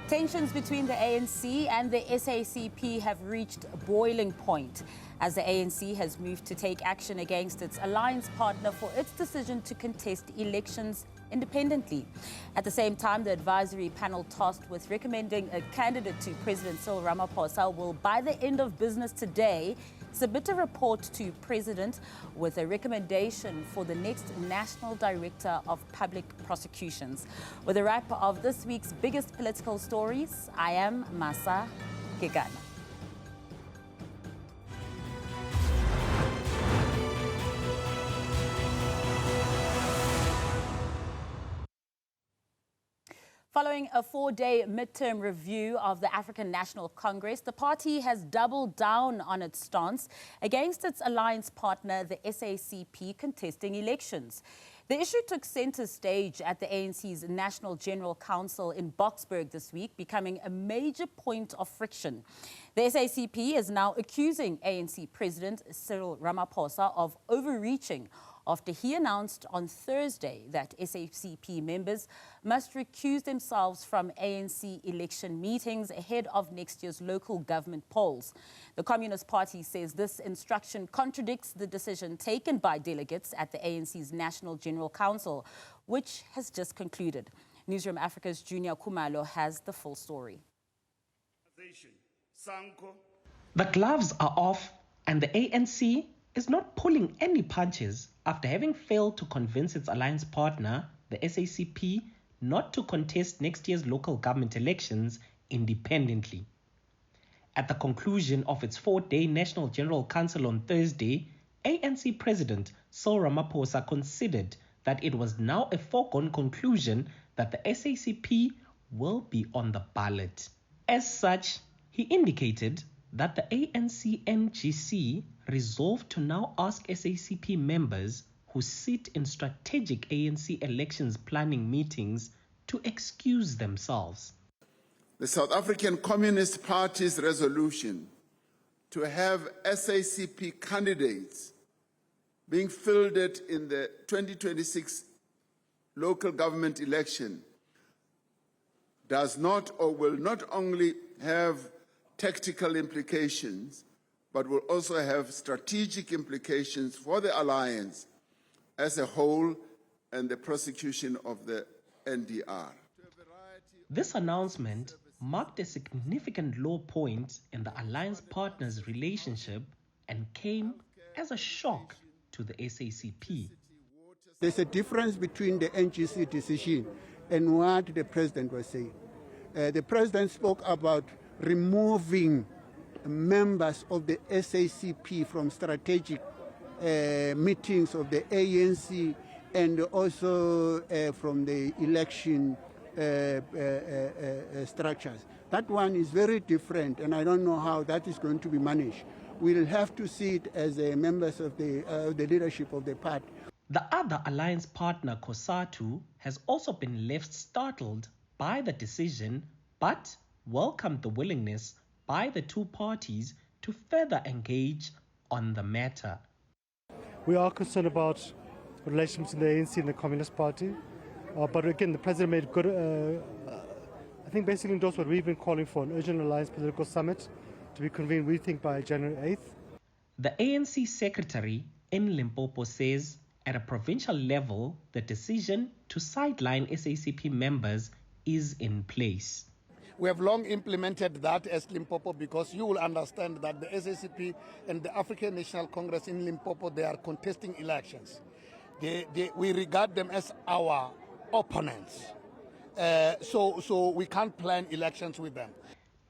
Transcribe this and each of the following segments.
Tensions between the ANC and the SACP have reached a boiling point as the ANC has moved to take action against its alliance partner for its decision to contest elections independently. At the same time, the advisory panel tasked with recommending a candidate to President Cyril Ramaphosa will, by the end of business today, submit a report to President with a recommendation for the next National Director of Public Prosecutions. With a wrap of this week's biggest political stories, I am Masa Kekana. Following a four-day midterm review of the African National Congress, the party has doubled down on its stance against its alliance partner, the SACP, contesting elections. The issue took center stage at the ANC's National General Council in Boksburg this week, becoming a major point of friction. The SACP is now accusing ANC President Cyril Ramaphosa of overreaching after he announced on Thursday that SACP members must recuse themselves from ANC election meetings ahead of next year's local government polls. The Communist Party says this instruction contradicts the decision taken by delegates at the ANC's National General Council, which has just concluded. Newzroom Africa's Junior Kumalo has the full story. The gloves are off and the ANC is not pulling any punches after having failed to convince its alliance partner, the SACP, not to contest next year's local government elections independently. At the conclusion of its four-day National General Council on Thursday, ANC President Cyril Ramaphosa considered that it was now a foregone conclusion that the SACP will be on the ballot. As such, he indicated that the ANC-NGC resolved to now ask SACP members who sit in strategic ANC elections planning meetings to excuse themselves. The South African Communist Party's resolution to have SACP candidates being fielded in the 2026 local government election does not or will not only have tactical implications, but will also have strategic implications for the alliance as a whole and the prosecution of the NDR. This announcement marked a significant low point in the alliance partners' relationship and came as a shock to the SACP. There's a difference between the NGC decision and what the president was saying. The president spoke about removing members of the SACP from strategic meetings of the ANC and also from the election structures. That one is very different, and I don't know how that is going to be managed. We'll have to see it as members of the leadership of the party. The other alliance partner, COSATU, has also been left startled by the decision, but welcomed the willingness by the two parties to further engage on the matter. We are concerned about relations in the ANC and the Communist Party, but again, the President made good, I think basically endorsed what we've been calling for, an urgent alliance political summit to be convened, we think, by January 8th. The ANC secretary in Limpopo says at a provincial level, the decision to sideline SACP members is in place. We have long implemented that as Limpopo because you will understand that the SACP and the African National Congress in Limpopo, they are contesting elections. We regard them as our opponents. So we can't plan elections with them.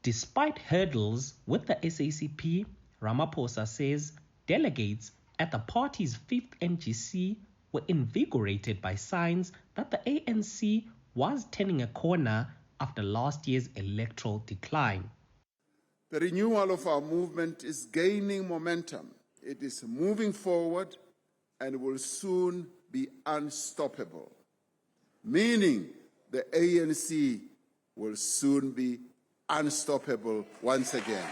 Despite hurdles with the SACP, Ramaphosa says delegates at the party's fifth NGC were invigorated by signs that the ANC was turning a corner after last year's electoral decline. The renewal of our movement is gaining momentum. It is moving forward and will soon be unstoppable, meaning the ANC will soon be unstoppable once again.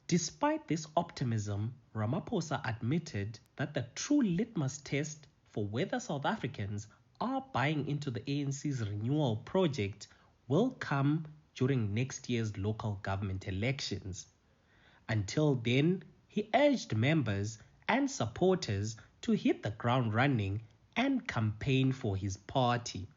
Despite this optimism, Ramaphosa admitted that the true litmus test for whether South Africans are buying into the ANC's renewal project will come during next year's local government elections. Until then, he urged members and supporters to hit the ground running and campaign for his party.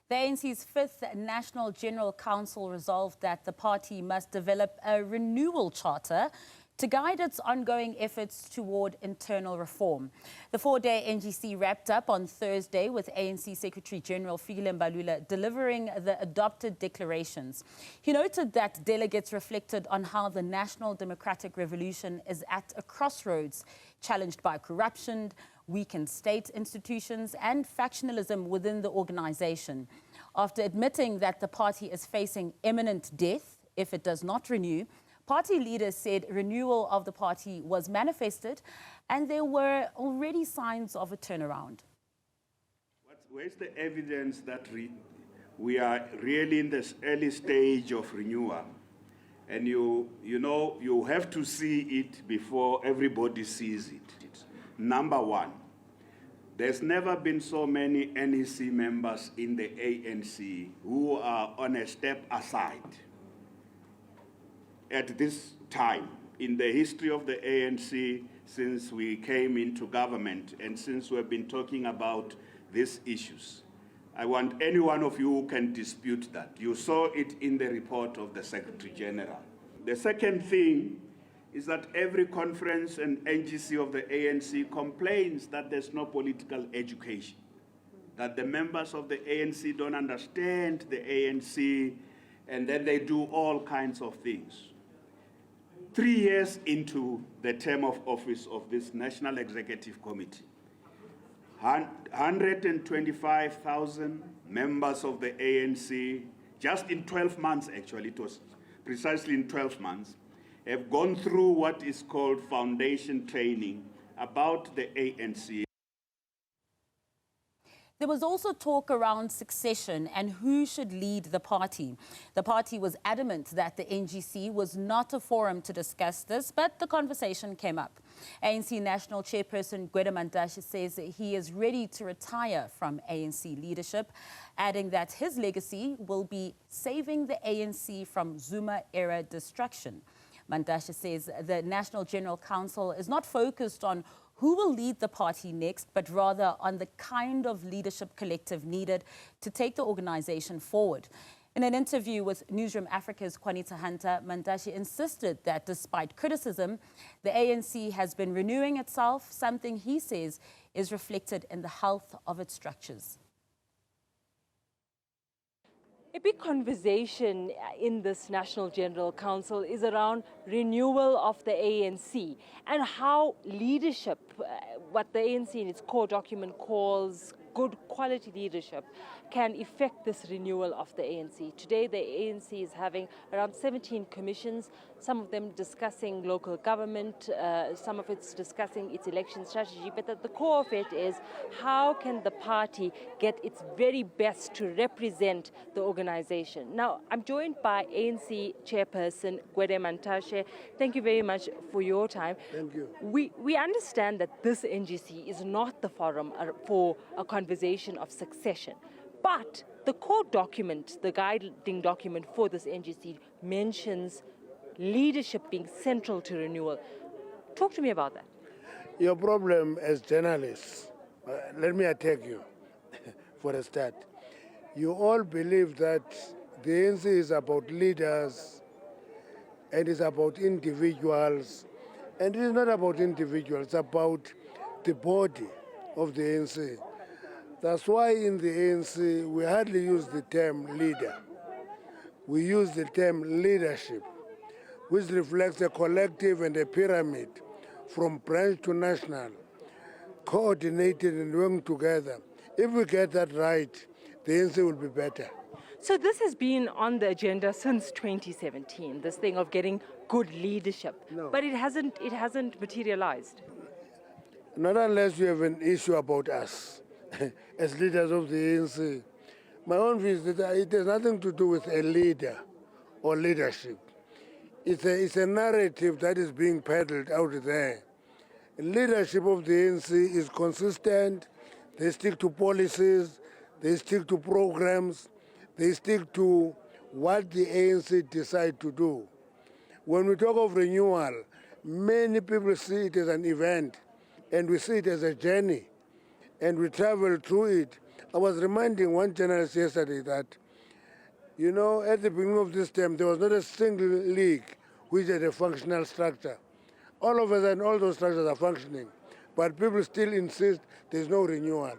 The ANC's 5th National General Council resolved that the party must develop a renewal charter to guide its ongoing efforts toward internal reform. The 4-day NGC wrapped up on Thursday with ANC Secretary General Fikile Mbalula delivering the adopted declarations. He noted that delegates reflected on how the national democratic revolution is at a crossroads, challenged by corruption, weakened state institutions and factionalism within the organization. After admitting that the party is facing imminent death if it does not renew, party leaders said renewal of the party was manifested and there were already signs of a turnaround. Where's the evidence that we are really in this early stage of renewal? And you have to see it before everybody sees it. Number one, there's never been so many NEC members in the ANC who are on a step aside at this time in the history of the ANC since we came into government and since we've been talking about these issues. I want any one of you who can dispute that. You saw it in the report of the Secretary General. The second thing is that every conference and NGC of the ANC complains that there's no political education, that the members of the ANC don't understand the ANC, and then they do all kinds of things. 3 years into the term of office of this National Executive Committee, 125,000 members of the ANC, just in 12 months actually, it was precisely in 12 months, have gone through what is called foundation training about the ANC. There was also talk around succession and who should lead the party. The party was adamant that the NGC was not a forum to discuss this, but the conversation came up. ANC National Chairperson Gwede Mantashe says that he is ready to retire from ANC leadership, adding that his legacy will be saving the ANC from Zuma-era destruction. Mantashe says the National General Council is not focused on who will lead the party next, but rather on the kind of leadership collective needed to take the organization forward. In an interview with Newzroom Afrika's Juanita Hunter, Mantashe insisted that despite criticism, the ANC has been renewing itself, something he says is reflected in the health of its structures. A big conversation in this National General Council is around renewal of the ANC and how leadership, what the ANC in its core document calls good quality leadership, can effect this renewal of the ANC. Today, the ANC is having around 17 commissions, some of them discussing local government, some of it's discussing its election strategy, but at the core of it is how can the party get its very best to represent the organization. Now, I'm joined by ANC Chairperson Gwede Mantashe. Thank you very much for your time. Thank you. We understand that this NGC is not the forum for a conversation of succession. But the core document, the guiding document for this NGC, mentions leadership being central to renewal. Talk to me about that. Your problem as journalists, let me attack you for a start. You all believe that the ANC is about leaders and it's about individuals. And it is not about individuals, it's about the body of the ANC. That's why in the ANC, we hardly use the term leader. We use the term leadership, which reflects a collective and a pyramid from branch to national, coordinated and working together. If we get that right, the ANC will be better. So this has been on the agenda since 2017, this thing of getting good leadership. No. But it hasn't materialized. Not unless you have an issue about us as leaders of the ANC. My own view is that it has nothing to do with a leader or leadership. It's a narrative that is being peddled out there. The leadership of the ANC is consistent, They stick to policies, they stick to programs, they stick to what the ANC decide to do. When we talk of renewal, many people see it as an event, and we see it as a journey, and we travel through it. I was reminding one journalist yesterday that, you know, at the beginning of this term, there was not a single league which had a functional structure. All of a sudden, all those structures are functioning, but people still insist there's no renewal,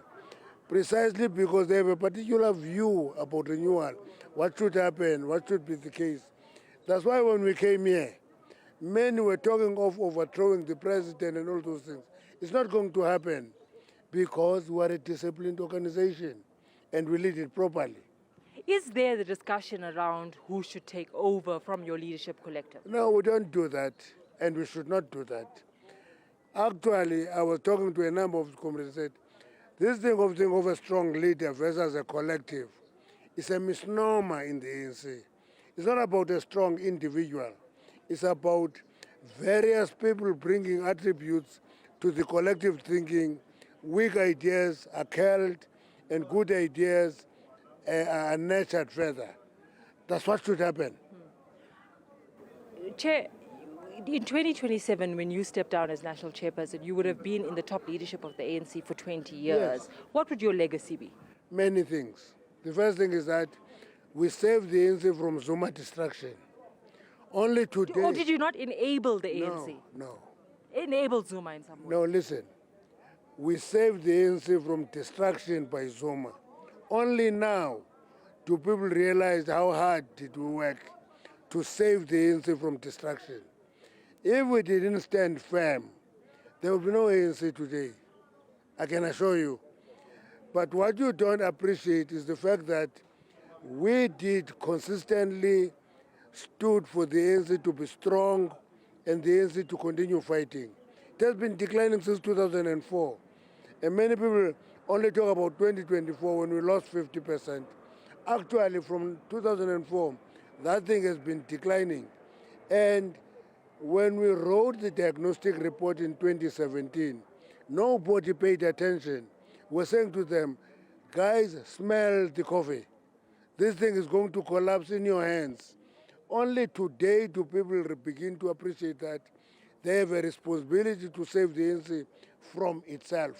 precisely because they have a particular view about renewal, what should happen, what should be the case. That's why when we came here, many were talking of overthrowing the president and all those things. It's not going to happen because we are a disciplined organization and we lead it properly. Is there the discussion around who should take over from your leadership collective? No, we don't do that, and we should not do that. Actually, I was talking to a number of comrades and said, this thing of a strong leader versus a collective is a misnomer in the ANC. It's not about a strong individual. It's about various people bringing attributes to the collective thinking. Weak ideas are culled, and good ideas are nurtured further. That's what should happen. Chair, in 2027, when you step down as national chairperson, you would have been in the top leadership of the ANC for 20 years. Yes. What would your legacy be? Many things. The first thing is that we saved the ANC from Zuma destruction. Only today... Or did you not enable the ANC? No. Enable Zuma in some way? No, listen. We saved the ANC from destruction by Zuma. Only now do people realize how hard did we work to save the ANC from destruction. If we didn't stand firm, there would be no ANC today, I can assure you. But what you don't appreciate is the fact that we did consistently stood for the ANC to be strong and the ANC to continue fighting. It has been declining since 2004. And many people only talk about 2024 when we lost 50%. Actually, from 2004, that thing has been declining. And when we wrote the diagnostic report in 2017, nobody paid attention. We're saying to them, guys, smell the coffee. This thing is going to collapse in your hands. Only today do people begin to appreciate that they have a responsibility to save the ANC from itself.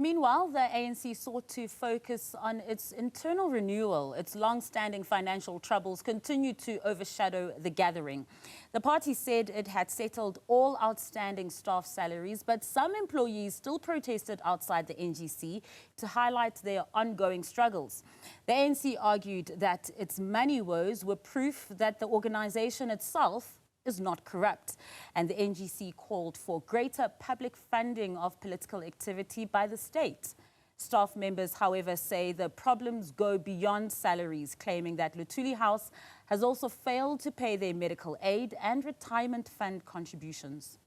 Meanwhile, the ANC sought to focus on its internal renewal. Its long-standing financial troubles continue to overshadow the gathering. The party said it had settled all outstanding staff salaries, but some employees still protested outside the NGC to highlight their ongoing struggles. The ANC argued that its money woes were proof that the organization itself is not corrupt, and the NGC called for greater public funding of political activity by the state. Staff members, however, say the problems go beyond salaries, claiming that Luthuli House has also failed to pay their medical aid and retirement fund contributions.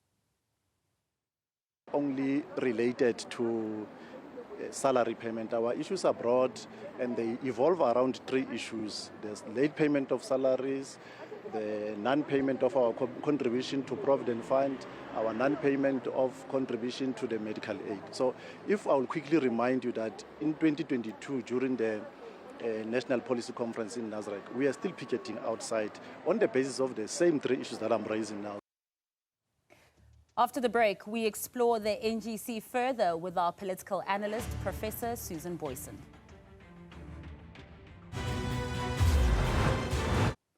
Only related to salary payment. Our issues are broad and they evolve around three issues. There's late payment of salaries, the non-payment of our contribution to Provident Fund, our non-payment of contribution to the medical aid. So if I will quickly remind you that in 2022, during the National Policy Conference in Nasrec, we are still picketing outside on the basis of the same three issues that I'm raising now. After the break, we explore the NGC further with our political analyst, Professor Susan Boyson.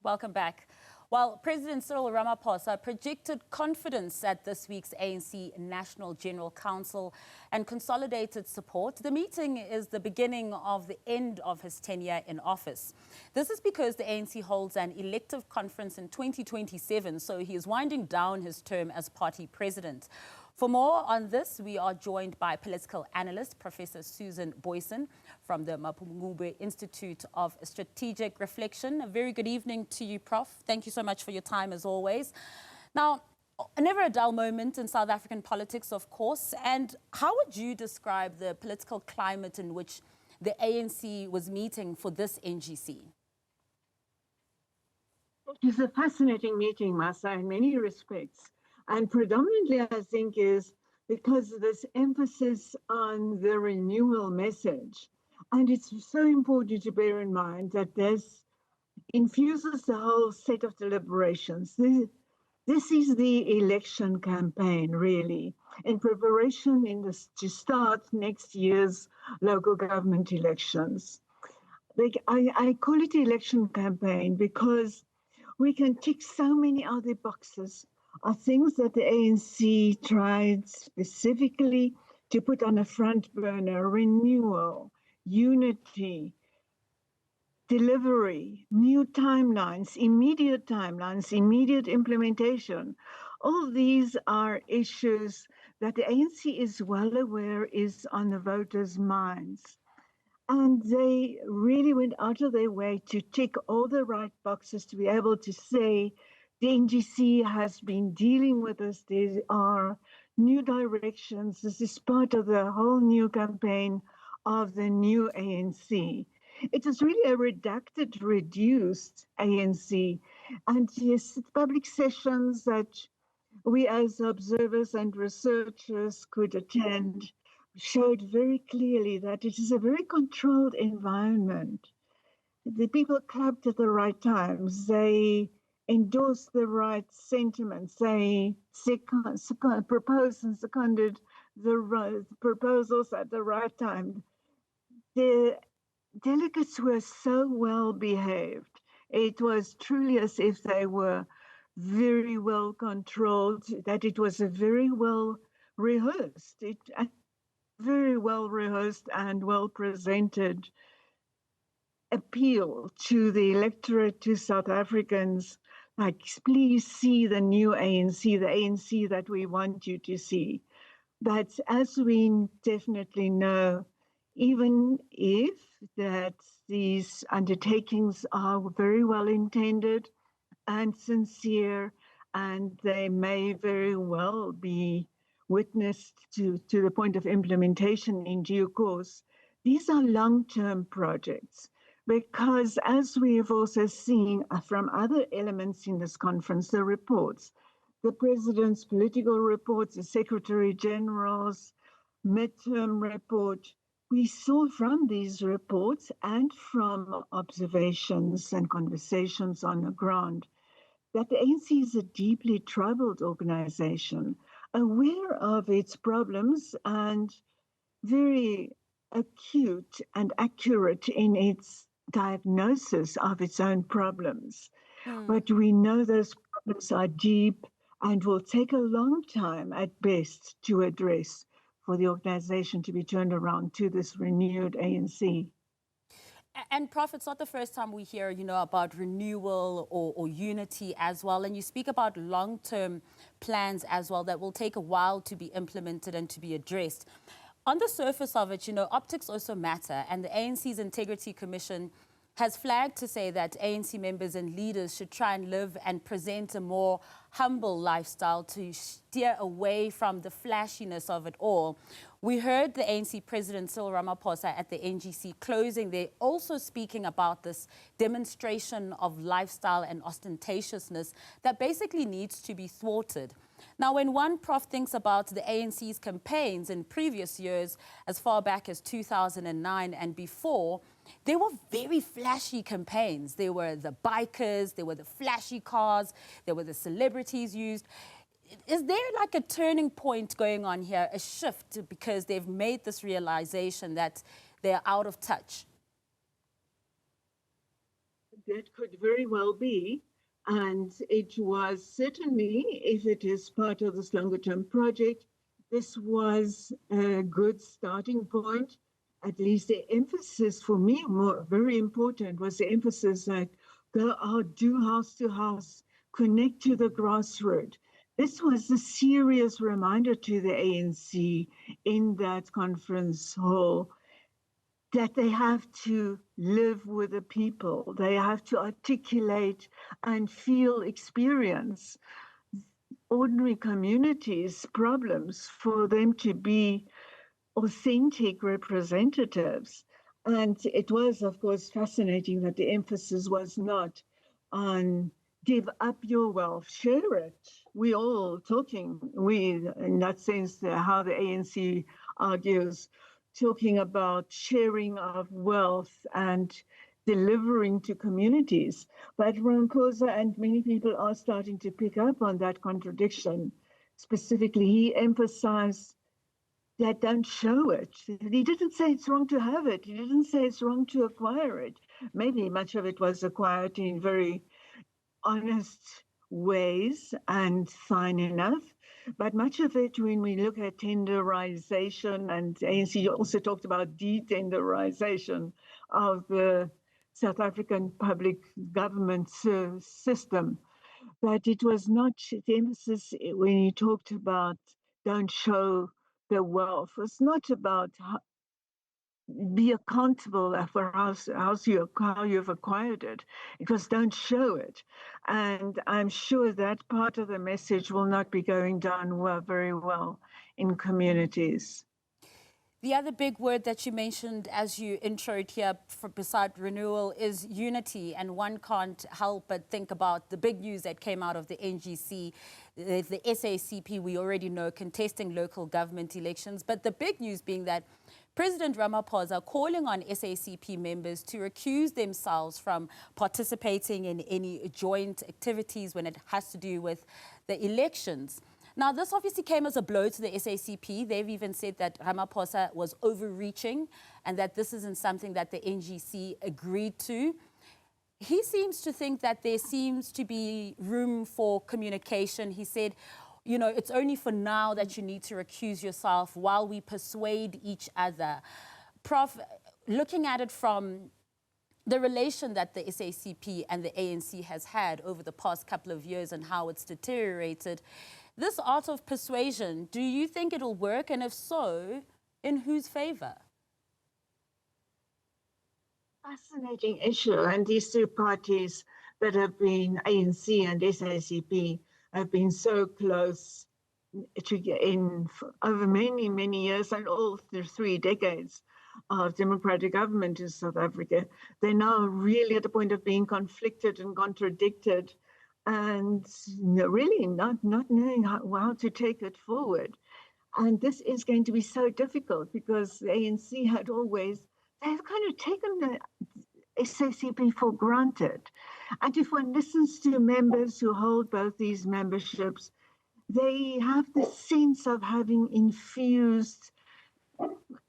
Welcome back. While President Cyril Ramaphosa projected confidence at this week's ANC National General Council and consolidated support, the meeting is the beginning of the end of his tenure in office. This is because the ANC holds an elective conference in 2027, so he is winding down his term as party president. For more on this, we are joined by political analyst Professor Susan Boyson from the Mapungubwe Institute of Strategic Reflection. A very good evening to you, Prof. Thank you so much for your time, as always. Now, never a dull moment in South African politics, of course. And how would you describe the political climate in which the ANC was meeting for this NGC? It was a fascinating meeting, Masa, in many respects. And predominantly, I think, is because there's emphasis on the renewal message. And it's so important to bear in mind that this infuses the whole set of deliberations. This is the election campaign, really, in preparation to start next year's local government elections. I call it election campaign because we can tick so many other boxes of things that the ANC tried specifically to put on a front burner: renewal, unity, delivery, new timelines, immediate implementation. All these are issues that the ANC is well aware is on the voters' minds. And they really went out of their way to tick all the right boxes to be able to say the NGC has been dealing with this. There are new directions. This is part of the whole new campaign of the new ANC. It is really a redacted, reduced ANC. And yes, public sessions that we as observers and researchers could attend showed very clearly that it is a very controlled environment. The people clapped at the right times. They endorsed the right sentiments. They proposed and seconded the proposals at the right time. The delegates were so well behaved. It was truly as if they were very well controlled, that it was a very well rehearsed. Very well rehearsed and well presented appeal to the electorate, to South Africans, like, please see the new ANC, the ANC that we want you to see. But as we definitely know, even if that these undertakings are very well intended and sincere, and they may very well be witnessed to the point of implementation in due course, these are long-term projects, because as we have also seen from other elements in this conference, the reports, the president's political reports, the secretary general's midterm report, we saw from these reports and from observations and conversations on the ground that the ANC is a deeply troubled organization, aware of its problems and very acute and accurate in its diagnosis of its own problems. But we know those problems are deep and will take a long time at best to address for the organization to be turned around to this renewed ANC. And Prof, it's not the first time we hear, about renewal or unity as well. And you speak about long-term plans as well that will take a while to be implemented and to be addressed. On the surface of it, optics also matter. And the ANC's Integrity Commission has flagged to say that ANC members and leaders should try and live and present a more humble lifestyle to steer away from the flashiness of it all. We heard the ANC President Cyril Ramaphosa at the NGC closing there also speaking about this demonstration of lifestyle and ostentatiousness that basically needs to be thwarted. Now, when one Prof thinks about the ANC's campaigns in previous years, as far back as 2009 and before, they were very flashy campaigns. There were the bikers, there were the flashy cars, there were the celebrities used. Is there like a turning point going on here, a shift, because they've made this realization that they're out of touch? That could very well be. And it was certainly, if it is part of this longer-term project, this was a good starting point. At least the emphasis for me, very important, was the emphasis that go out, do house to house, connect to the grassroots. This was a serious reminder to the ANC in that conference hall that they have to live with the people. They have to articulate and feel, experience ordinary communities' problems for them to be authentic representatives. And it was, of course, fascinating that the emphasis was not on give up your wealth, share it. We all talking, in that sense, how the ANC argues, talking about sharing of wealth and delivering to communities. But Ramaphosa and many people are starting to pick up on that contradiction. Specifically, he emphasized that don't show it. He didn't say it's wrong to have it. He didn't say it's wrong to acquire it. Maybe much of it was acquired in very honest ways and fine enough. But much of it, when we look at tenderization, and ANC also talked about de-tenderization of the South African public government system, but it was not the emphasis when you talked about don't show the wealth. It's not about be accountable for how you've acquired it. It was don't show it. And I'm sure that part of the message will not be going down very well in communities. The other big word that you mentioned as you introed here beside renewal is unity. And one can't help but think about the big news that came out of the NGC, the SACP, we already know, contesting local government elections. But the big news being that President Ramaphosa calling on SACP members to recuse themselves from participating in any joint activities when it has to do with the elections. Now, this obviously came as a blow to the SACP. They've even said that Ramaphosa was overreaching and that this isn't something that the NGC agreed to. He seems to think that there seems to be room for communication. He said, you know, it's only for now that you need to recuse yourself while we persuade each other. Prof, looking at it from the relation that the SACP and the ANC has had over the past couple of years and how it's deteriorated, this art of persuasion, do you think it'll work? And if so, in whose favor? Fascinating issue. And these two parties that have been, ANC and SACP, have been so close over many, many years and all the 3 decades of democratic government in South Africa. They're now really at the point of being conflicted and contradicted and really not knowing how to take it forward. And this is going to be so difficult because the ANC had always, they've kind of taken the SACP for granted. And if one listens to members who hold both these memberships, they have the sense of having infused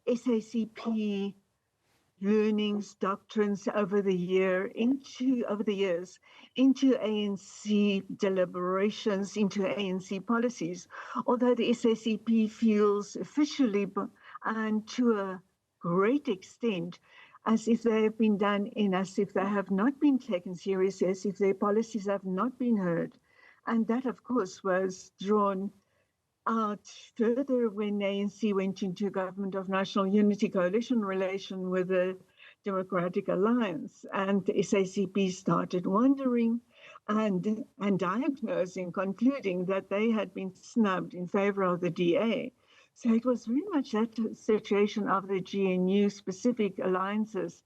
SACP learnings, doctrines over the years into ANC deliberations, into ANC policies. Although the SACP feels officially and to a great extent as if they have been done as if they have not been taken seriously, as if their policies have not been heard. And that, of course, was drawn out further when the ANC went into a government of national unity coalition relation with the Democratic Alliance, and the SACP started wondering and diagnosing, concluding that they had been snubbed in favor of the DA. So it was very much that situation of the GNU specific alliances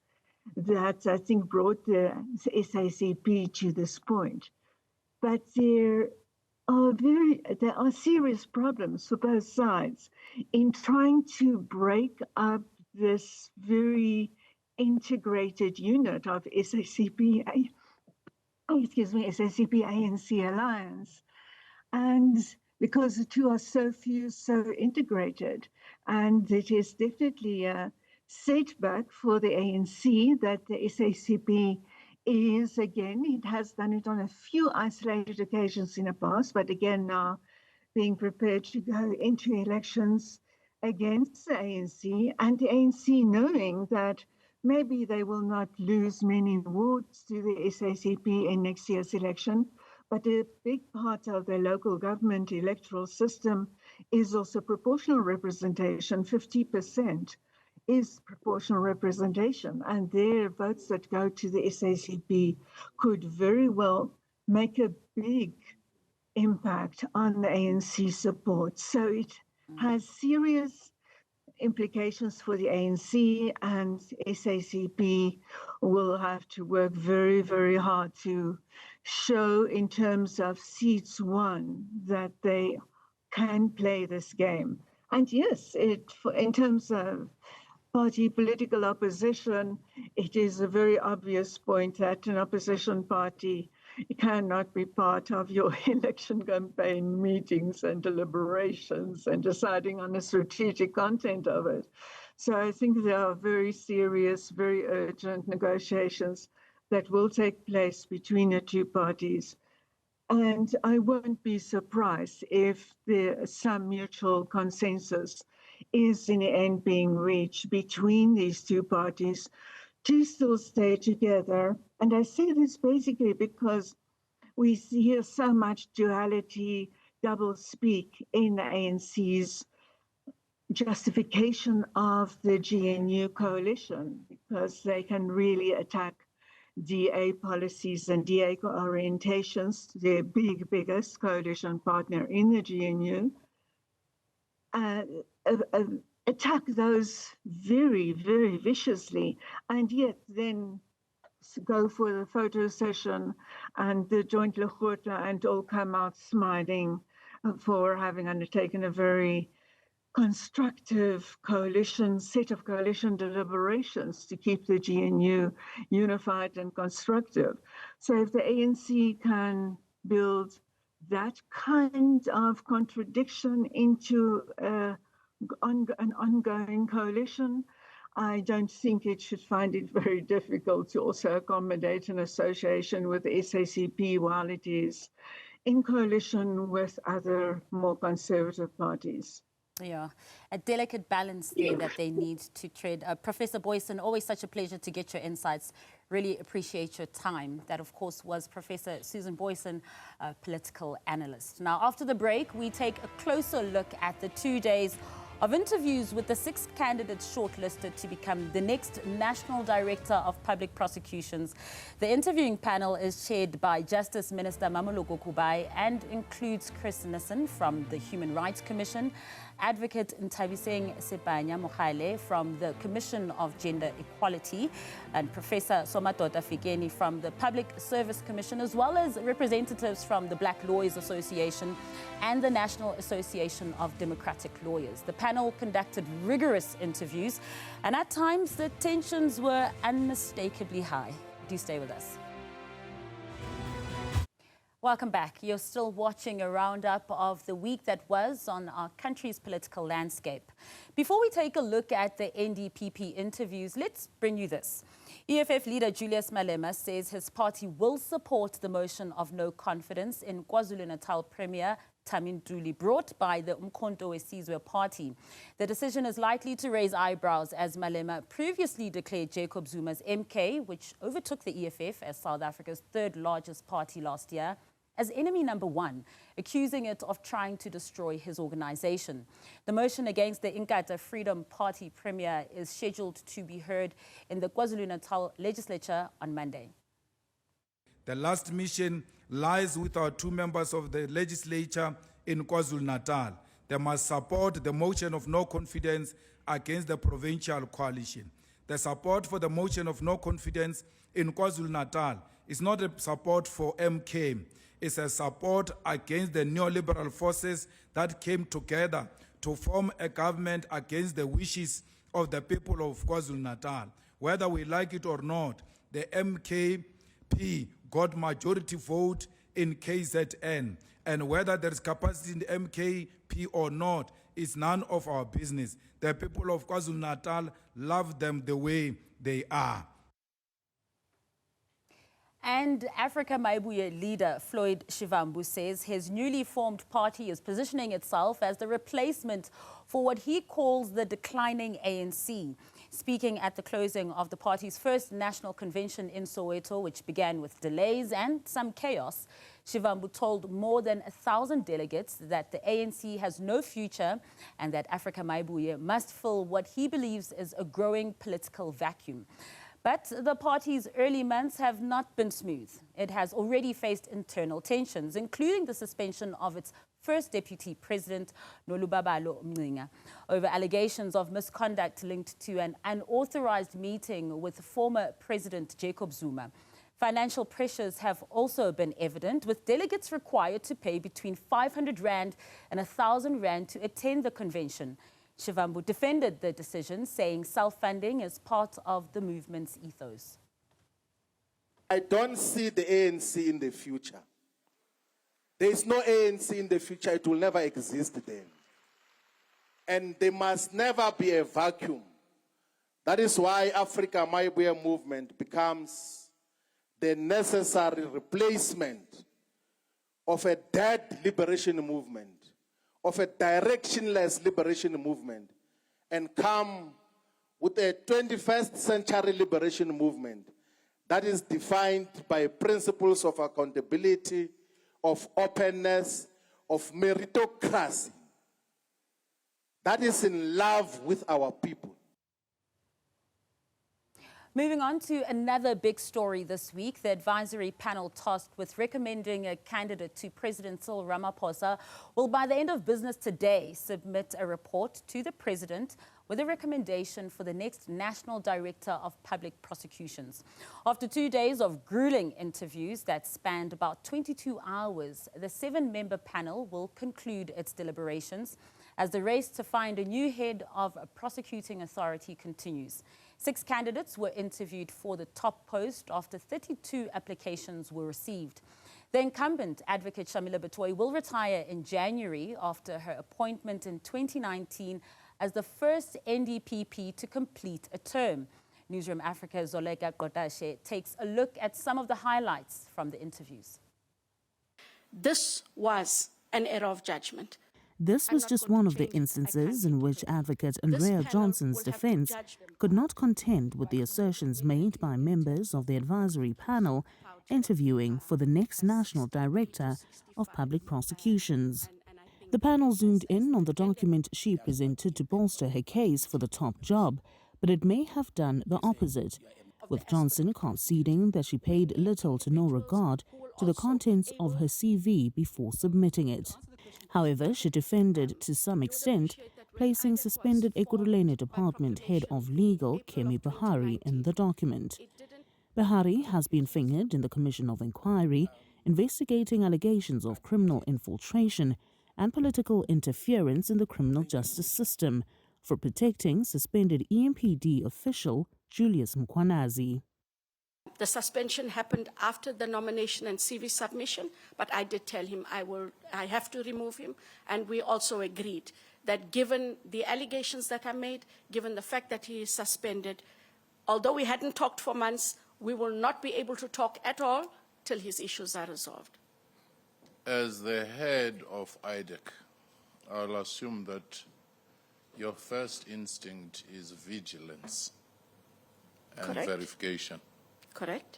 that I think brought the SACP to this point. But there are serious problems for both sides in trying to break up this very integrated unit of SACP ANC alliance. And because the two are so integrated, and it is definitely a setback for the ANC that the SACP is, again, it has done it on a few isolated occasions in the past, but again now being prepared to go into elections against the ANC, and the ANC knowing that maybe they will not lose many votes to the SACP in next year's election, but a big part of the local government electoral system is also proportional representation. 50% is proportional representation, and their votes that go to the SACP could very well make a big impact on the ANC support. So it has serious implications for the ANC, and SACP will have to work very, very hard to show in terms of seats won that they can play this game. And yes, in terms of party political opposition, it is a very obvious point that an opposition party cannot be part of your election campaign meetings and deliberations and deciding on the strategic content of it. So I think there are very serious, very urgent negotiations that will take place between the two parties. And I won't be surprised if some mutual consensus is in the end being reached between these two parties to still stay together. And I say this basically because we hear so much duality, double speak in the ANC's justification of the GNU coalition, because they can really attack DA policies and DA orientations, their biggest coalition partner in the GNU, attack those very, very viciously, and yet then go for the photo session and the joint Lekgotla and all come out smiling for having undertaken a very constructive set of coalition deliberations to keep the GNU unified and constructive. So if the ANC can build that kind of contradiction into an ongoing coalition, I don't think it should find it very difficult to also accommodate an association with the SACP while it is in coalition with other more conservative parties. Yeah, a delicate balance there that they need to tread. Professor Boyson, always such a pleasure to get your insights. Really appreciate your time. That, of course, was Professor Susan Boyson, a political analyst. Now, after the break, we take a closer look at the 2 days of interviews with the 6 candidates shortlisted to become the next National Director of Public Prosecutions. The interviewing panel is chaired by Justice Minister Mamoloko Kubai and includes Chris Nissen from the Human Rights Commission, Advocate Ntabiseng Sepanya Mokhale from the Commission of Gender Equality, and Professor Somatota Fikeni from the Public Service Commission, as well as representatives from the Black Lawyers Association and the National Association of Democratic Lawyers. The panel conducted rigorous interviews, and at times the tensions were unmistakably high. Do stay with us. Welcome back. You're still watching a roundup of the week that was on our country's political landscape. Before we take a look at the NDPP interviews, let's bring you this. EFF leader Julius Malema says his party will support the motion of no confidence in KwaZulu-Natal Premier Tamin Duli brought by the Umkhonto weSizwe party. The decision is likely to raise eyebrows as Malema previously declared Jacob Zuma's MK, which overtook the EFF as South Africa's 3rd largest party last year, as enemy number 1, accusing it of trying to destroy his organization. The motion against the Inkatha Freedom Party premier is scheduled to be heard in the KwaZulu-Natal legislature on Monday. The last mission lies with our 2 members of the legislature in KwaZulu-Natal. They must support the motion of no confidence against the provincial coalition. The support for the motion of no confidence in KwaZulu-Natal is not a support for MK. It's a support against the neoliberal forces that came together to form a government against the wishes of the people of KwaZulu-Natal. Whether we like it or not, the MKP got majority vote in KZN, and whether there is capacity in the MKP or not is none of our business. The people of KwaZulu-Natal love them the way they are. And Africa Maibuye leader Floyd Shivambu says his newly formed party is positioning itself as the replacement for what he calls the declining ANC. Speaking at the closing of the party's first national convention in Soweto, which began with delays and some chaos, Shivambu told more than 1,000 delegates that the ANC has no future and that Africa Maibuye must fill what he believes is a growing political vacuum. But the party's early months have not been smooth. It has already faced internal tensions, including the suspension of its first deputy president, Nolubabalo Mngcinga, over allegations of misconduct linked to an unauthorized meeting with former President Jacob Zuma. Financial pressures have also been evident, with delegates required to pay between 500 Rand and 1,000 Rand to attend the convention. Shivambu defended the decision, saying self-funding is part of the movement's ethos. I don't see the ANC in the future. There is no ANC in the future. It will never exist then. And there must never be a vacuum. That is why Africa My Way movement becomes the necessary replacement of a dead liberation movement, of a directionless liberation movement, and come with a 21st century liberation movement that is defined by principles of accountability, of openness, of meritocracy, that is in love with our people. Moving on to another big story this week, the advisory panel tasked with recommending a candidate to President Cyril Ramaphosa will, by the end of business today, submit a report to the President with a recommendation for the next National Director of Public Prosecutions. After 2 days of grueling interviews that spanned about 22 hours, the 7-member panel will conclude its deliberations as the race to find a new head of a prosecuting authority continues. 6 candidates were interviewed for the top post after 32 applications were received. The incumbent, Advocate Shamila Batoyi, will retire in January after her appointment in 2019 as the first NDPP to complete a term. Newzroom Afrika's Zoleka Kodashe takes a look at some of the highlights from the interviews. This was an error of judgment. This was just one of the instances in which Advocate Andrea Johnson's defense could not contend with the assertions made by members of the advisory panel interviewing for the next National Director of Public Prosecutions. The panel zoomed in on the document she presented to bolster her case for the top job, but it may have done the opposite, with Johnson conceding that she paid little to no regard to the contents of her CV before submitting it. However, she defended to some extent placing suspended Ekurhuleni Department Head of Legal Kemi Bahari in the document. Bahari has been fingered in the Commission of Inquiry investigating allegations of criminal infiltration and political interference in the criminal justice system for protecting suspended EMPD official Julius Mkwanazi. The suspension happened after the nomination and CV submission, but I did tell him I have to remove him, and we also agreed that given the allegations that are made, given the fact that he is suspended, although we hadn't talked for months, we will not be able to talk at all till his issues are resolved. As the head of IDEC, I'll assume that your first instinct is vigilance and verification. Correct.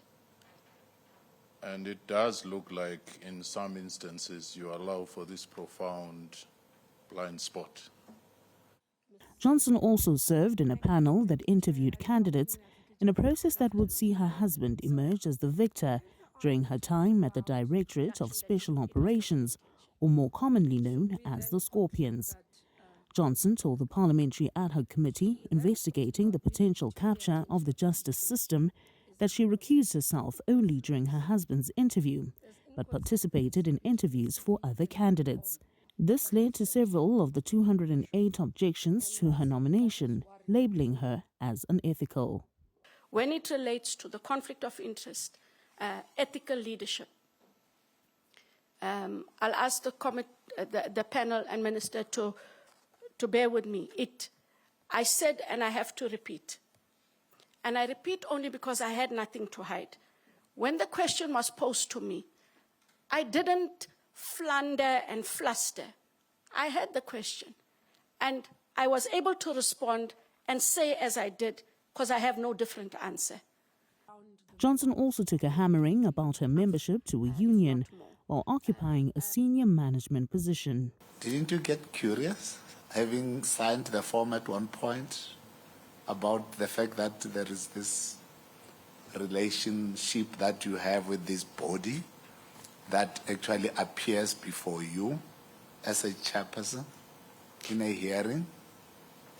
And it does look like in some instances you allow for this profound blind spot. Johnson also served in a panel that interviewed candidates in a process that would see her husband emerge as the victor during her time at the Directorate of Special Operations, or more commonly known as the Scorpions. Johnson told the Parliamentary Ad Hoc Committee investigating the potential capture of the justice system that she recused herself only during her husband's interview, but participated in interviews for other candidates. This led to several of the 208 objections to her nomination, labelling her as unethical. When it relates to the conflict of interest, ethical leadership, I'll ask the panel and Minister to bear with me. I said, and I have to repeat, and I repeat only because I had nothing to hide. When the question was posed to me, I didn't flounder and fluster. I had the question, and I was able to respond and say as I did, because I have no different answer. Johnson also took a hammering about her membership to a union while occupying a senior management position. Didn't you get curious, having signed the form at one point, about the fact that there is this relationship that you have with this body that actually appears before you as a chairperson in a hearing,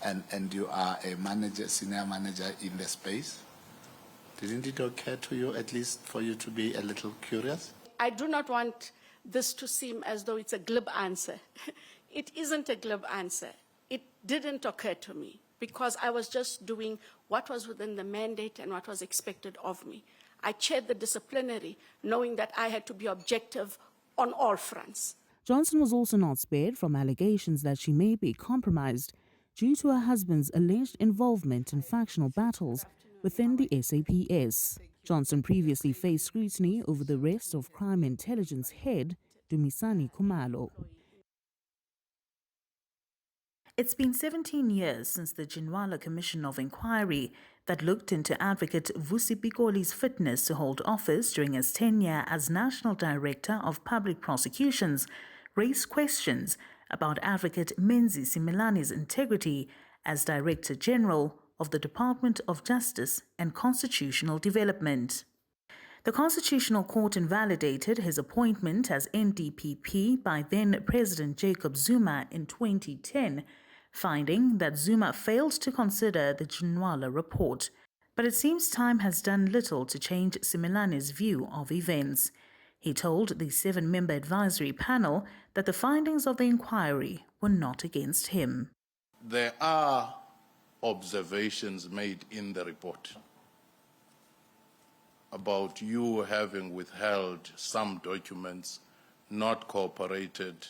and you are a manager, senior manager in the space? Didn't it occur to you, at least for you to be a little curious? I do not want this to seem as though it's a glib answer. It isn't a glib answer. It didn't occur to me because I was just doing what was within the mandate and what was expected of me. I chaired the disciplinary, knowing that I had to be objective on all fronts. Johnson was also not spared from allegations that she may be compromised due to her husband's alleged involvement in factional battles within the SAPS. Johnson previously faced scrutiny over the arrest of crime intelligence head Dumisani Khumalo. It's been 17 years since the Ginwala Commission of Inquiry that looked into advocate Vusi Pikoli's fitness to hold office during his tenure as National Director of Public Prosecutions raised questions about advocate Menzi Simelani's integrity as Director General of the Department of Justice and Constitutional Development. The Constitutional Court invalidated his appointment as NDPP by then President Jacob Zuma in 2010, finding that Zuma failed to consider the Ginwala report. But it seems time has done little to change Simelani's view of events. He told the 7-member advisory panel that the findings of the inquiry were not against him. There are observations made in the report about you having withheld some documents, not cooperated,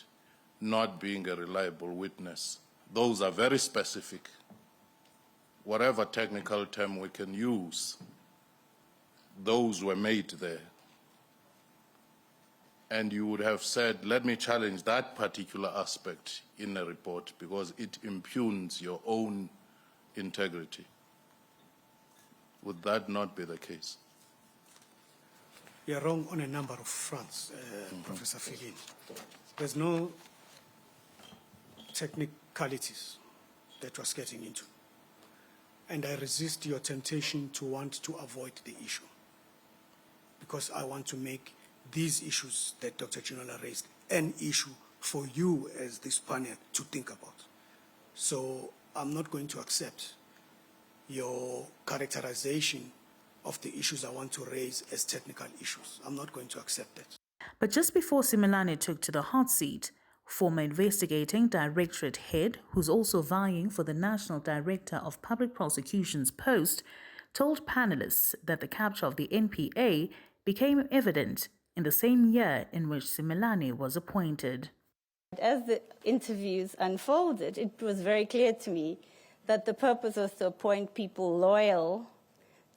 not being a reliable witness. Those are very specific. Whatever technical term we can use, those were made there. And you would have said, let me challenge that particular aspect in a report because it impugns your own integrity. Would that not be the case? You are wrong on a number of fronts, Professor Figin. There's no technicalities that was getting into. And I resist your temptation to want to avoid the issue because I want to make these issues that Dr. Ginwala raised an issue for you as this panel to think about. So I'm not going to accept your characterization of the issues I want to raise as technical issues. I'm not going to accept that. But just before Simelane took to the hot seat, former investigating directorate head, who's also vying for the National Director of Public Prosecutions post, told panelists that the capture of the NPA became evident in the same year in which Simelane was appointed. As the interviews unfolded, it was very clear to me that the purpose was to appoint people loyal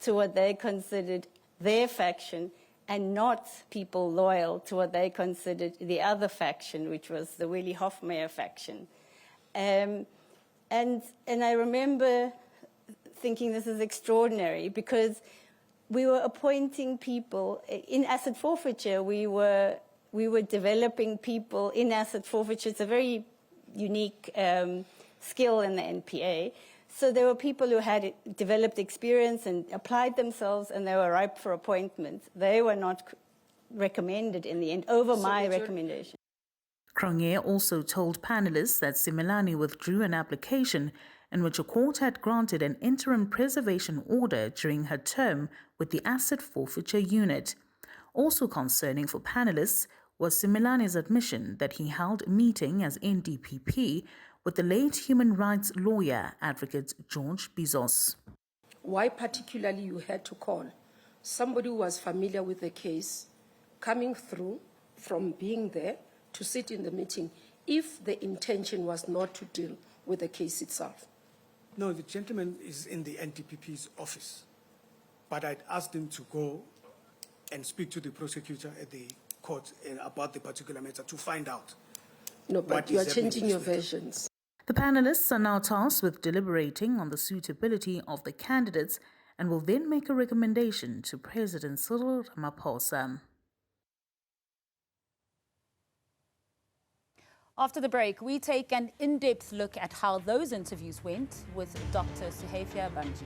to what they considered their faction and not people loyal to what they considered the other faction, which was the Willie Hofmeyr faction. And I remember thinking this is extraordinary because we were appointing people in asset forfeiture. We were developing people in asset forfeiture. It's a very unique skill in the NPA. So there were people who had developed experience and applied themselves, and they were ripe for appointment. They were not recommended in the end over my recommendation. Cronje also told panelists that Simelane withdrew an application in which a court had granted an interim preservation order during her term with the Asset Forfeiture Unit. Also concerning for panelists was Simelane's admission that he held a meeting as NDPP with the late human rights lawyer advocate George Bizos. Why particularly you had to call somebody who was familiar with the case coming through from being there to sit in the meeting if the intention was not to deal with the case itself? No, the gentleman is in the NDPP's office, but I'd asked him to go and speak to the prosecutor at the court about the particular matter to find out. No, but you are changing your versions. The panelists are now tasked with deliberating on the suitability of the candidates and will then make a recommendation to President Cyril Ramaphosa. After the break, we take an in-depth look at how those interviews went with Dr. Suhefia Bamji.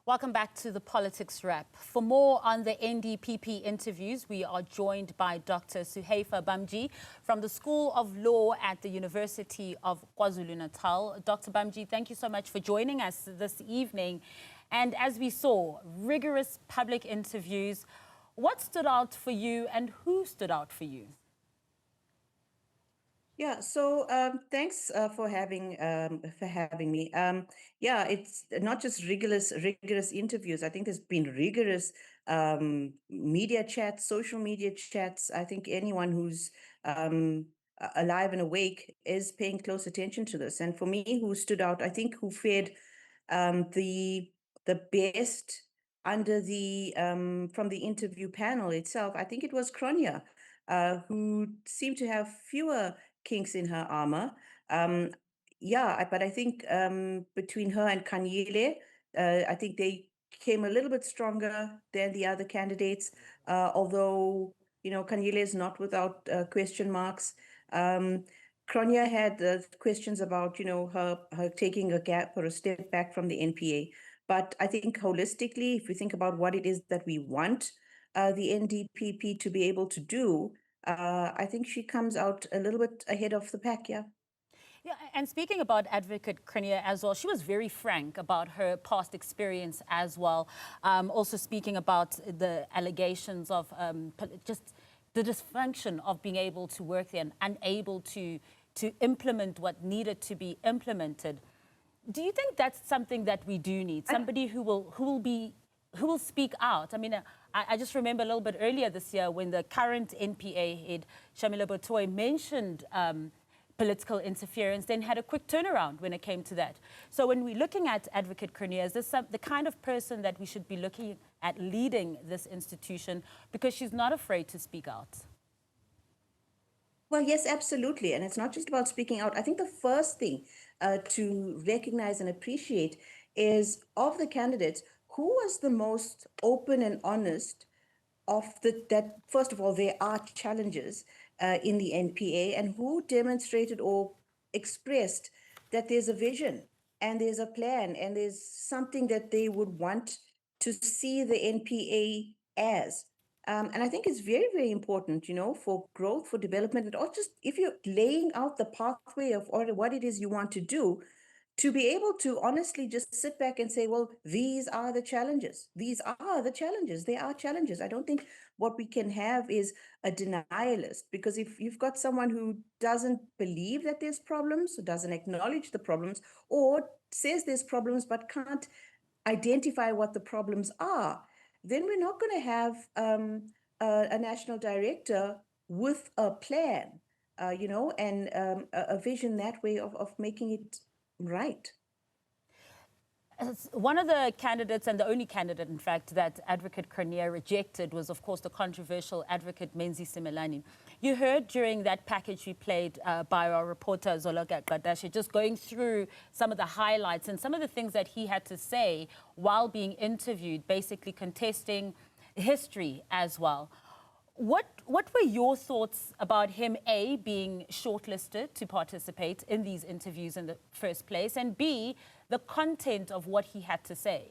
Welcome back to the Politics Wrap. For more on the NDPP interviews, we are joined by Dr. Suhefia Bamji from the School of Law at the University of KwaZulu-Natal. Dr. Bamji, thank you so much for joining us this evening. And as we saw, rigorous public interviews. What stood out for you and who stood out for you? Yeah, so thanks for having me. Yeah, it's not just rigorous interviews. I think there's been rigorous media chats, social media chats. I think anyone who's alive and awake is paying close attention to this. And for me, who stood out, I think who fared the best under the from the interview panel itself, I think it was Cronia, who seemed to have fewer kinks in her armor. Yeah, but I think between her and Kanyile, I think they came a little bit stronger than the other candidates, although, you know, Kanyile is not without question marks. Cronia had questions about, you know, her taking a gap or a step back from the NPA. But I think holistically, if we think about what it is that we want the NDPP to be able to do, I think she comes out a little bit ahead of the pack, yeah. Yeah, and speaking about Advocate Cronia as well, she was very frank about her past experience as well. Also speaking about the allegations of just the dysfunction of being able to work there and unable to implement what needed to be implemented. Do you think that's something that we do need? Somebody who will speak out? I mean, I just remember a little bit earlier this year when the current NPA head, Shamila Botoy, mentioned political interference, then had a quick turnaround when it came to that. So when we're looking at Advocate Cronia, is this the kind of person that we should be looking at leading this institution, because she's not afraid to speak out? Well, yes, absolutely. And it's not just about speaking out. I think the first thing to recognize and appreciate is, of the candidates, who was the most open and honest of that, first of all, there are challenges in the NPA, and who demonstrated or expressed that there's a vision and there's a plan and there's something that they would want to see the NPA as. And I think it's very, very important, you know, for growth, for development, and also just if you're laying out the pathway of what it is you want to do, to be able to honestly just sit back and say, well, these are the challenges. These are the challenges. They are challenges. I don't think what we can have is a denialist, because if you've got someone who doesn't believe that there's problems, who doesn't acknowledge the problems, or says there's problems but can't identify what the problems are, then we're not going to have a national director with a plan, you know, and a vision that way of making it right. One of the candidates, and the only candidate, in fact, that Advocate Cronia rejected was, of course, the controversial Advocate Menzi Simelane. You heard during that package we played by our reporter, Zoloka Gadashe, just going through some of the highlights and some of the things that he had to say while being interviewed, basically contesting history as well. What were your thoughts about him, A, being shortlisted to participate in these interviews in the first place, and B, the content of what he had to say?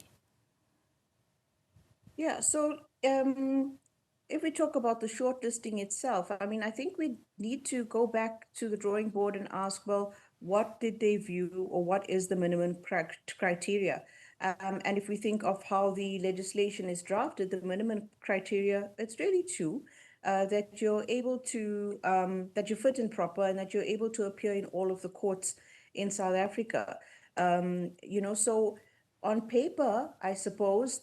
Yeah, so if we talk about the shortlisting itself, I mean, I think we need to go back to the drawing board and ask, well, what did they view, or what is the minimum criteria? And if we think of how the legislation is drafted, the minimum criteria, it's really two. That you're able to, that you're fit and proper, and that you're able to appear in all of the courts in South Africa. You know, so on paper, I suppose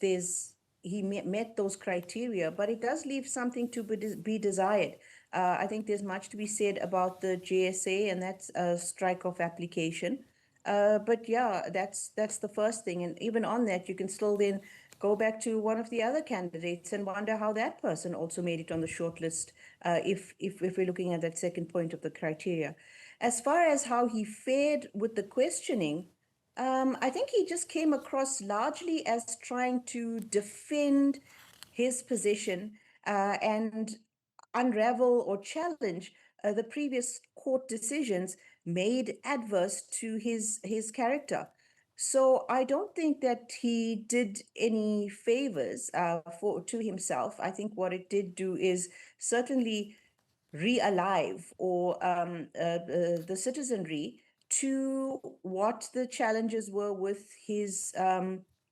he met those criteria, but it does leave something to be desired. I think there's much to be said about the JSA, and that's a strike-off application. But yeah, that's the first thing. And even on that, you can still then go back to one of the other candidates and wonder how that person also made it on the shortlist, if we're looking at that second point of the criteria. As far as how he fared with the questioning, I think he just came across largely as trying to defend his position and unravel or challenge the previous court decisions made adverse to his character. So I don't think that he did any favors to himself. I think what it did do is certainly re-alive or the citizenry to what the challenges were with his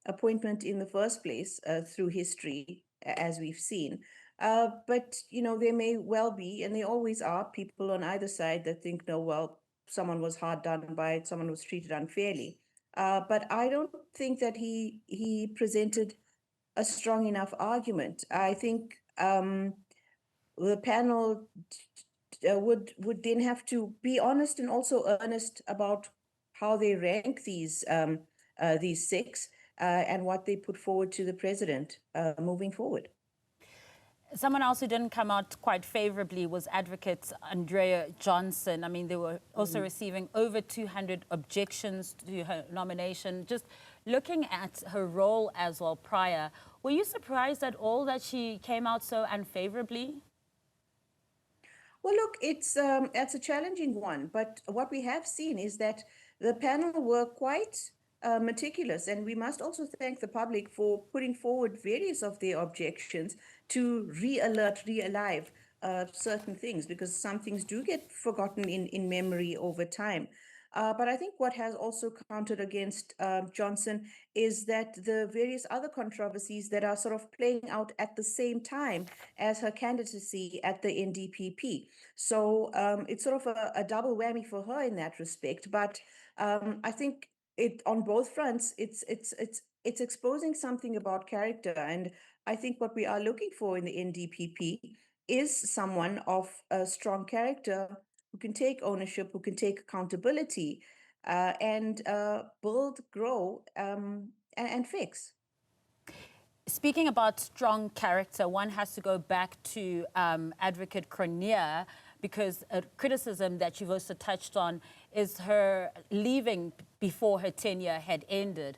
appointment in the first place through history, as we've seen. But, you know, there may well be, and there always are, people on either side that think, no, well, someone was hard done by, someone was treated unfairly. But I don't think that he presented a strong enough argument. I think the panel would then have to be honest and also earnest about how they rank these 6 and what they put forward to the president moving forward. Someone else who didn't come out quite favorably was Advocate Andrea Johnson. I mean, they were also receiving over 200 objections to her nomination. Just looking at her role as well prior, were you surprised at all that she came out so unfavorably? Well, look, it's a challenging one, but what we have seen is that the panel were quite meticulous, and we must also thank the public for putting forward various of their objections to re-alive certain things, because some things do get forgotten in memory over time. But I think what has also counted against Johnson is that the various other controversies that are sort of playing out at the same time as her candidacy at the NDPP. So it's sort of a double whammy for her in that respect. But I think on both fronts, it's exposing something about character. And I think what we are looking for in the NDPP is someone of a strong character who can take ownership, who can take accountability, and build, grow, and fix. Speaking about strong character, one has to go back to Advocate Cronje, because a criticism that you've also touched on is her leaving before her tenure had ended.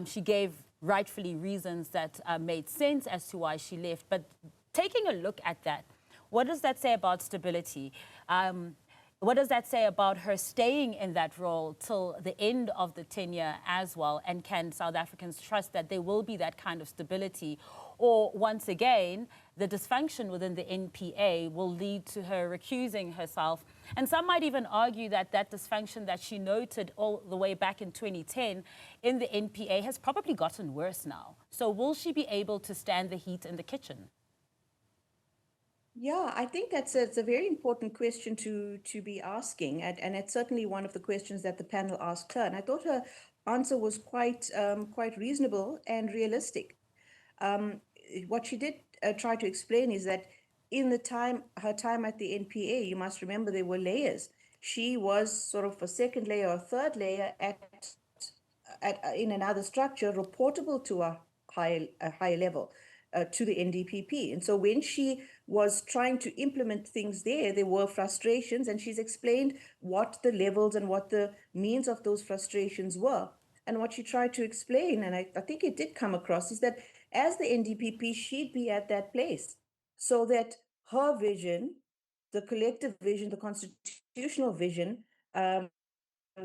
She gave rightfully reasons that made sense as to why she left. But taking a look at that, what does that say about stability? What does that say about her staying in that role till the end of the tenure as well? And can South Africans trust that there will be that kind of stability? Or once again, the dysfunction within the NPA will lead to her recusing herself. And some might even argue that that dysfunction that she noted all the way back in 2010 in the NPA has probably gotten worse now. So will she be able to stand the heat in the kitchen? Yeah, I think it's a very important question to be asking, and it's certainly one of the questions that the panel asked her. And I thought her answer was quite reasonable and realistic. What she did try to explain is that in her time at the NPA, you must remember there were layers. She was sort of a second layer or third layer in another structure, reportable to a higher level. To the NDPP. And so when she was trying to implement things there were frustrations, and she's explained what the levels and what the means of those frustrations were. And what she tried to explain, and I think it did come across, is that as the NDPP, she'd be at that place so that her vision, the collective vision, the constitutional vision,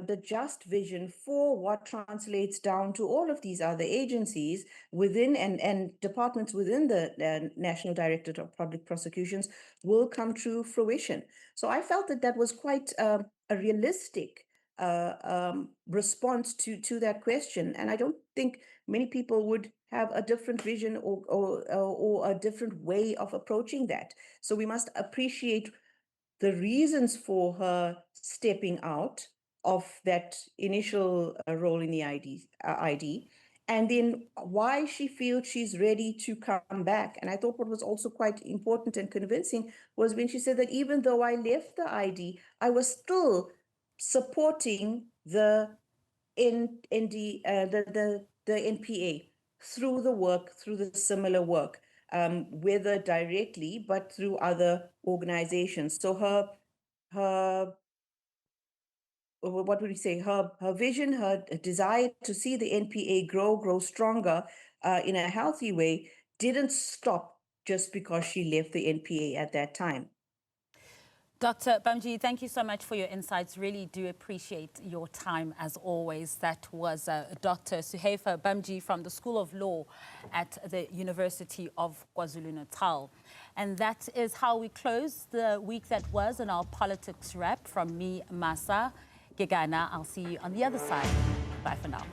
the just vision for what translates down to all of these other agencies within and departments within the National Directorate of Public Prosecutions will come to fruition. So I felt that was quite a realistic response to that question. And I don't think many people would have a different vision or a different way of approaching that. So we must appreciate the reasons for her stepping out of that initial role in the ID, and then why she feels she's ready to come back. And I thought what was also quite important and convincing was when she said that even though I left the ID, I was still supporting the NPA through the work, through the similar work, whether directly, but through other organizations. So her what would we say, her vision, her desire to see the NPA grow stronger in a healthy way didn't stop just because she left the NPA at that time. Dr. Bamji, thank you so much for your insights. Really do appreciate your time as always. That was Dr. Suheifa Bamji from the School of Law at the University of KwaZulu-Natal. And that is how we close the week that was in our politics wrap. From me, Masa Kekana. I'll see you on the other side. Bye for now.